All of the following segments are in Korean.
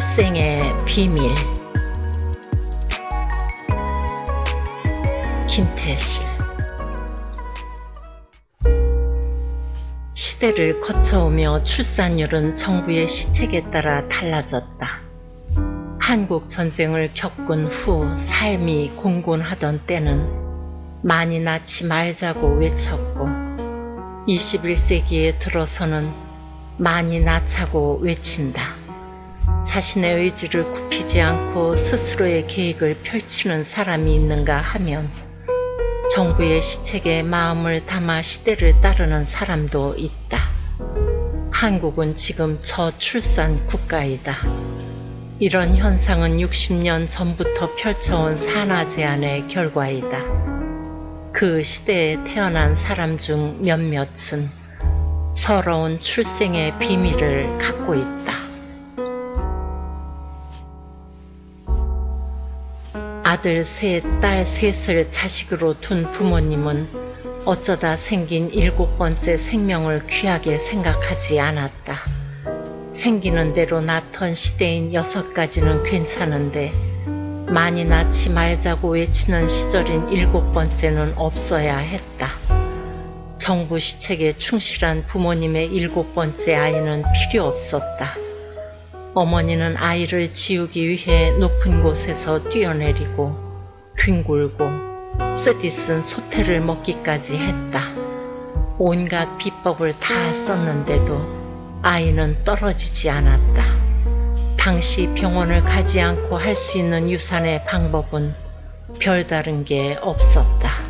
출생의 비밀. 김태실. 시대를 거쳐오며 출산율은 정부의 시책에 따라 달라졌다. 한국 전쟁을 겪은 후 삶이 공곤하던 때는 많이 낳지 말자고 외쳤고, 21세기에 들어서는 많이 낳자고 외친다. 자신의 의지를 굽히지 않고 스스로의 계획을 펼치는 사람이 있는가 하면 정부의 시책에 마음을 담아 시대를 따르는 사람도 있다. 한국은 지금 저출산 국가이다. 이런 현상은 60년 전부터 펼쳐온 산하 제한의 결과이다. 그 시대에 태어난 사람 중 몇몇은 서러운 출생의 비밀을 갖고 있다. 아들 셋, 딸 셋을 자식으로 둔 부모님은 어쩌다 생긴 7번째 생명을 귀하게 생각하지 않았다. 생기는 대로 낳던 시대인 6가지는 괜찮은데 많이 낳지 말자고 외치는 시절인 7번째는 없어야 했다. 정부 시책에 충실한 부모님의 7번째 아이는 필요 없었다. 어머니는 아이를 지우기 위해 높은 곳에서 뛰어내리고 뒹굴고 쓰디쓴 소태를 먹기까지 했다. 온갖 비법을 다 썼는데도 아이는 떨어지지 않았다. 당시 병원을 가지 않고 할 수 있는 유산의 방법은 별다른 게 없었다.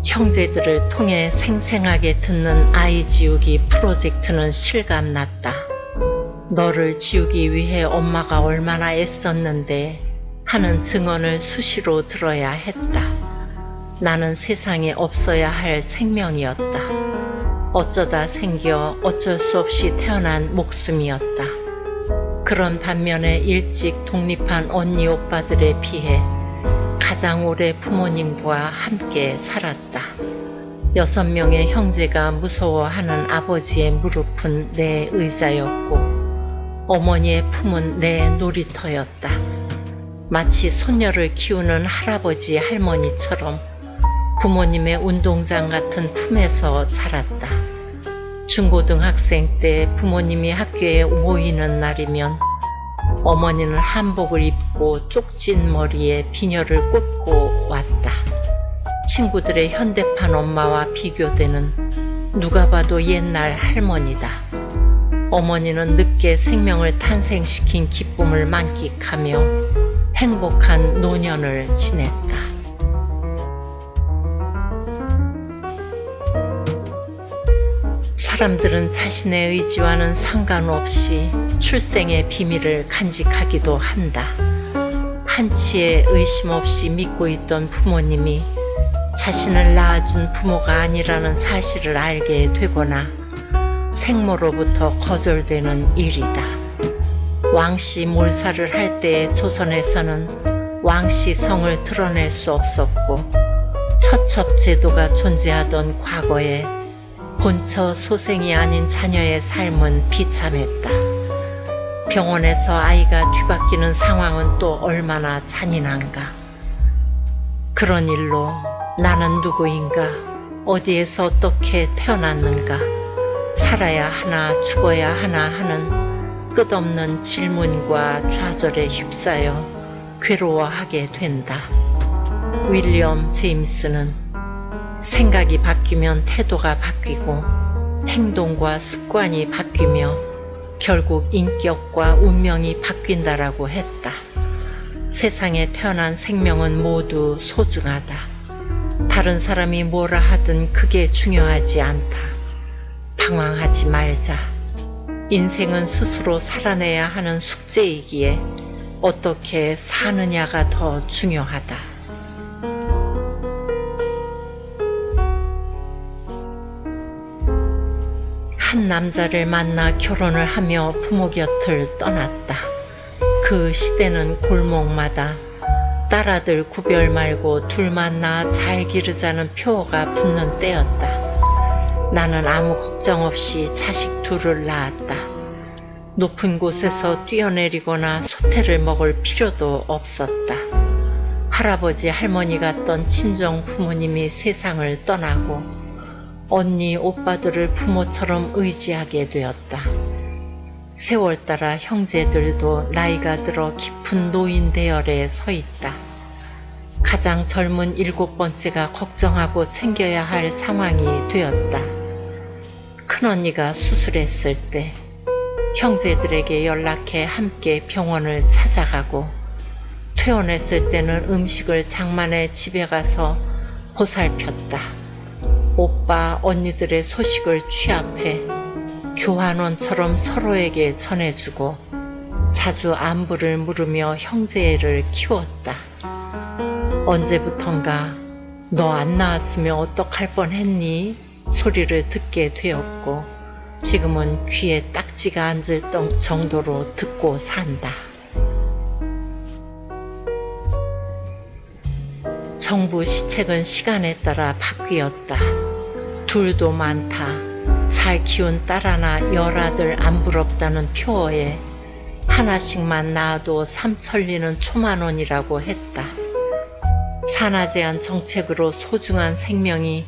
형제들을 통해 생생하게 듣는 아이 지우기 프로젝트는 실감났다. 너를 지우기 위해 엄마가 얼마나 애썼는데 하는 증언을 수시로 들어야 했다. 나는 세상에 없어야 할 생명이었다. 어쩌다 생겨 어쩔 수 없이 태어난 목숨이었다. 그런 반면에 일찍 독립한 언니 오빠들에 비해 가장 오래 부모님과 함께 살았다. 6명의 형제가 무서워하는 아버지의 무릎은 내 의자였고 어머니의 품은 내 놀이터였다. 마치 손녀를 키우는 할아버지 할머니처럼 부모님의 운동장 같은 품에서 자랐다. 중고등학생 때 부모님이 학교에 모이는 날이면 어머니는 한복을 입고 쪽진 머리에 비녀를 꽂고 왔다. 친구들의 현대판 엄마와 비교되는 누가 봐도 옛날 할머니다. 어머니는 늦게 생명을 탄생시킨 기쁨을 만끽하며 행복한 노년을 지냈다. 사람들은 자신의 의지와는 상관없이 출생의 비밀을 간직하기도 한다. 한치의 의심 없이 믿고 있던 부모님이 자신을 낳아준 부모가 아니라는 사실을 알게 되거나 생모로부터 거절되는 일이다. 왕씨 몰살을 할 때의 조선에서는 왕씨 성을 드러낼 수 없었고 처첩제도가 존재하던 과거에 본처 소생이 아닌 자녀의 삶은 비참했다. 병원에서 아이가 뒤바뀌는 상황은 또 얼마나 잔인한가. 그런 일로 나는 누구인가, 어디에서 어떻게 태어났는가, 살아야 하나 죽어야 하나 하는 끝없는 질문과 좌절에 휩싸여 괴로워하게 된다. 윌리엄 제임스는 생각이 바뀌면 태도가 바뀌고 행동과 습관이 바뀌며 결국 인격과 운명이 바뀐다라고 했다. 세상에 태어난 생명은 모두 소중하다. 다른 사람이 뭐라 하든 그게 중요하지 않다. 방황하지 말자. 인생은 스스로 살아내야 하는 숙제이기에 어떻게 사느냐가 더 중요하다. 한 남자를 만나 결혼을 하며 부모 곁을 떠났다. 그 시대는 골목마다 딸아들 구별 말고 둘만 낳아 잘 기르자는 표어가 붙는 때였다. 나는 아무 걱정 없이 자식 둘을 낳았다. 높은 곳에서 뛰어내리거나 소태를 먹을 필요도 없었다. 할아버지 할머니 같던 친정 부모님이 세상을 떠나고 언니 오빠들을 부모처럼 의지하게 되었다. 세월 따라 형제들도 나이가 들어 깊은 노인 대열에 서 있다. 가장 젊은 7번째가 걱정하고 챙겨야 할 상황이 되었다. 큰언니가 수술했을 때 형제들에게 연락해 함께 병원을 찾아가고, 퇴원했을 때는 음식을 장만해 집에 가서 보살폈다. 오빠, 언니들의 소식을 취합해 교환원처럼 서로에게 전해주고 자주 안부를 물으며 형제를 키웠다. 언제부턴가 너 안 나왔으면 어떡할 뻔했니? 소리를 듣게 되었고, 지금은 귀에 딱지가 앉을 정도로 듣고 산다. 정부 시책은 시간에 따라 바뀌었다. 둘도 많다. 잘 키운 딸 하나 열아들 안 부럽다는 표어에 하나씩만 낳아도 삼천리는 초만원이라고 했다. 산하제한 정책으로 소중한 생명이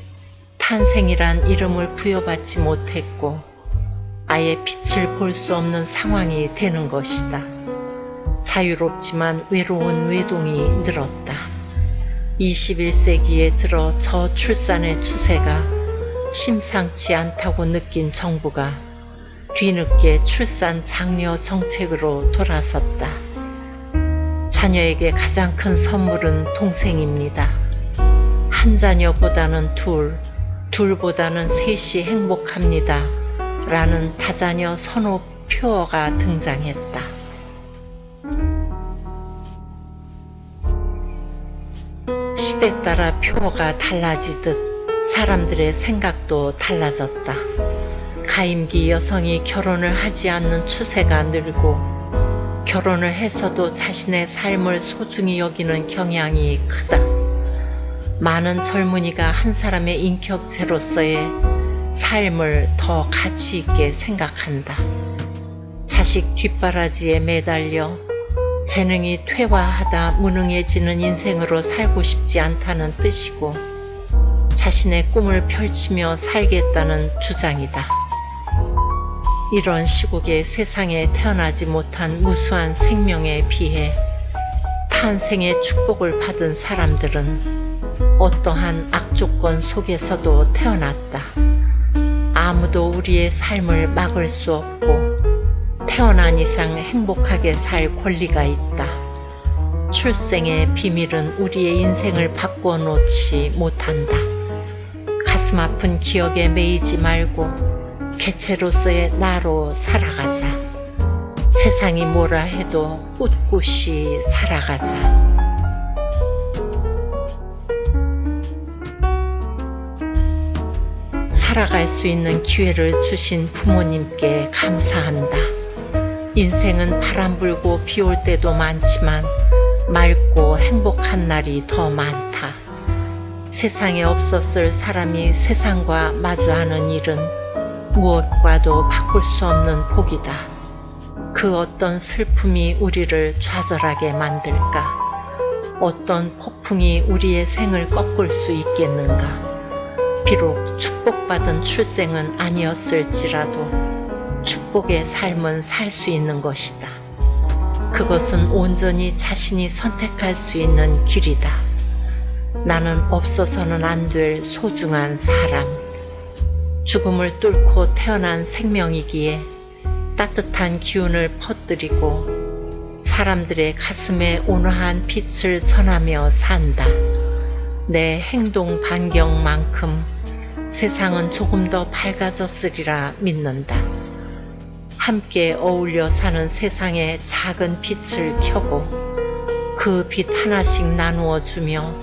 탄생이란 이름을 부여받지 못했고 아예 빛을 볼 수 없는 상황이 되는 것이다. 자유롭지만 외로운 외동이 늘었다. 21세기에 들어 저출산의 추세가 심상치 않다고 느낀 정부가 뒤늦게 출산 장려 정책으로 돌아섰다. 자녀에게 가장 큰 선물은 동생입니다. 한 자녀보다는 둘보다는 셋이 행복합니다. 라는 다자녀 선호 표어가 등장했다. 시대 따라 표어가 달라지듯 사람들의 생각도 달라졌다. 가임기 여성이 결혼을 하지 않는 추세가 늘고, 결혼을 해서도 자신의 삶을 소중히 여기는 경향이 크다. 많은 젊은이가 한 사람의 인격체로서의 삶을 더 가치 있게 생각한다. 자식 뒷바라지에 매달려 재능이 퇴화하다 무능해지는 인생으로 살고 싶지 않다는 뜻이고, 자신의 꿈을 펼치며 살겠다는 주장이다. 이런 시국에 세상에 태어나지 못한 무수한 생명에 비해 탄생의 축복을 받은 사람들은 어떠한 악조건 속에서도 태어났다. 아무도 우리의 삶을 막을 수 없고 태어난 이상 행복하게 살 권리가 있다. 출생의 비밀은 우리의 인생을 바꾸어 놓지 못한다. 가슴 아픈 기억에 매이지 말고 개체로서의 나로 살아가자. 세상이 뭐라 해도 꿋꿋이 살아가자. 살아갈 수 있는 기회를 주신 부모님께 감사한다. 인생은 바람 불고 비 올 때도 많지만 맑고 행복한 날이 더 많다. 세상에 없었을 사람이 세상과 마주하는 일은 무엇과도 바꿀 수 없는 복이다. 그 어떤 슬픔이 우리를 좌절하게 만들까? 어떤 폭풍이 우리의 생을 꺾을 수 있겠는가? 비록 축복받은 출생은 아니었을지라도 축복의 삶은 살 수 있는 것이다. 그것은 온전히 자신이 선택할 수 있는 길이다. 나는 없어서는 안 될 소중한 사람. 죽음을 뚫고 태어난 생명이기에 따뜻한 기운을 퍼뜨리고 사람들의 가슴에 온화한 빛을 전하며 산다. 내 행동 반경만큼 세상은 조금 더 밝아졌으리라 믿는다. 함께 어울려 사는 세상에 작은 빛을 켜고 그 빛 하나씩 나누어 주며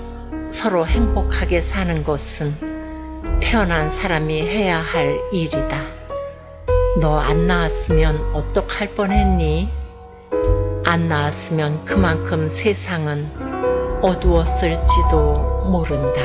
서로 행복하게 사는 것은 태어난 사람이 해야 할 일이다. 너 안 낳았으면 어떡할 뻔했니? 안 낳았으면 그만큼 세상은 어두웠을지도 모른다.